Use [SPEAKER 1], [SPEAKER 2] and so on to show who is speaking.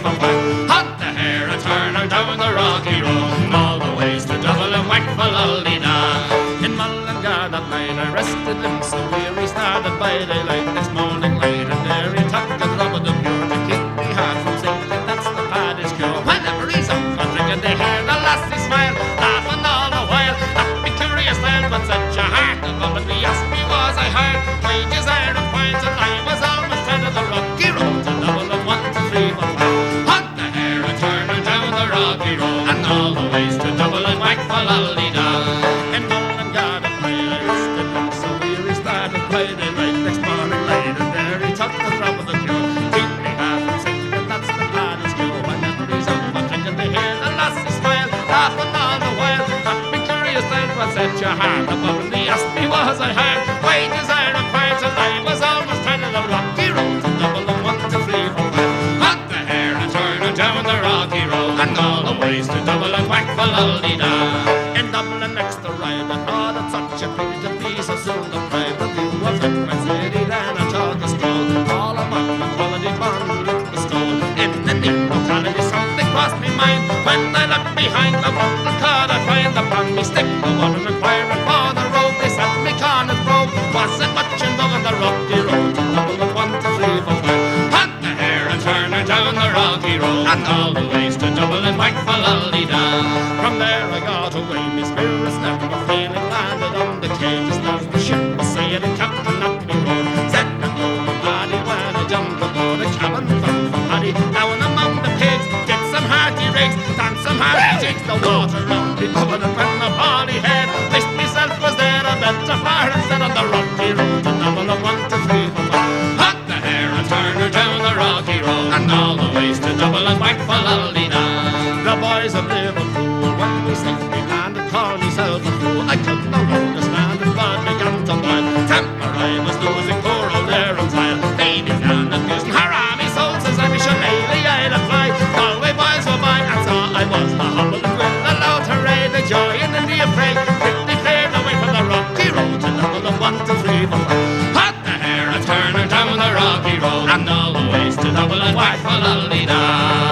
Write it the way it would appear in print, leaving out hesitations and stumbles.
[SPEAKER 1] 4, 5. Hot the hare a turner down the rocky road, all the ways to Dublin, whack for Lollina. In Mullingar that night I rested limbs so weary, started by daylight next morning light, and there he took a drop of the pure to keep me heart from sinking. That's the paddy's cure. Whenever he's up for drinking, they hear the lassie smile, laughing all the while. Happy curious then, but such a heart of woman he asked me was I hired. Wages iron and fines, and I was almost tired of the rocky road to Dublin, 1, 2, 3, 4, 5. Hunt the hare a turning down the rocky road, and all the ways to Dublin, whack for Lollina. In Mullingar at night I rested limbs so weary, started by daylight next morning light, and there he took the drop of the cure. Keep me half from sinking, and that's the paddy's cure. Whenever he's up for drinking, they hear the lassie smile, laughing all the while. Happy curious then, what set your heart above, and he asked me was I hired. Wages iron and fines, and I was almost tired of the rocky road to Dublin, 1, 2, 3, 4, 5. Hunt the hare a turning down the rocky road, and all the ways to Dublin, whack for Lollina. In Dublin next to ride, and all that's such a pity to be so soon deprived. The view of it when city then I took a stroll, all among the quality bundle in the stole. In the near locality something crossed me mind, when I looked behind the bundle could I find upon me stick the one inquiring for the road. They said me Connaught Grove wasn't much in Dublin, the rocky road to Dublin, 1, 2, 3, 4, 5. Hunt the hare a turner down the rocky road, and all the ways to Dublin, whack for Lollina. From there I got away, me spirits never failing, landed on the cages as the ship was sailing. Captain Lockney Road said no more Paddy when I jumped aboard a cabin from Paddy. Down among the pigs, did some hearty rigs, danced some hearty jigs, the water round the oven, and when the party head wished myself was there a better far instead of the rocky road to Dublin, 1, 2, 3, 4, 5. Hunt the hare a turner down the rocky road, and all the ways to Dublin, whack for Lollina. The boys of Liverpool, when we safely landed, called myself a fool. I could no longer stand it, but began to boil. Temper I was losing, poor old Aaron's They began abusing her army souls as I wish a lady I'd fly. Galway boys were by, and so I was the humble and will allowed to raid the joy and in the affray. Quickly cleared away from the rocky road to Dublin, 1, 2, 3, 4, 5. Hot the hare a turner down the rocky road, and all the ways to Dublin, whack for Lollina.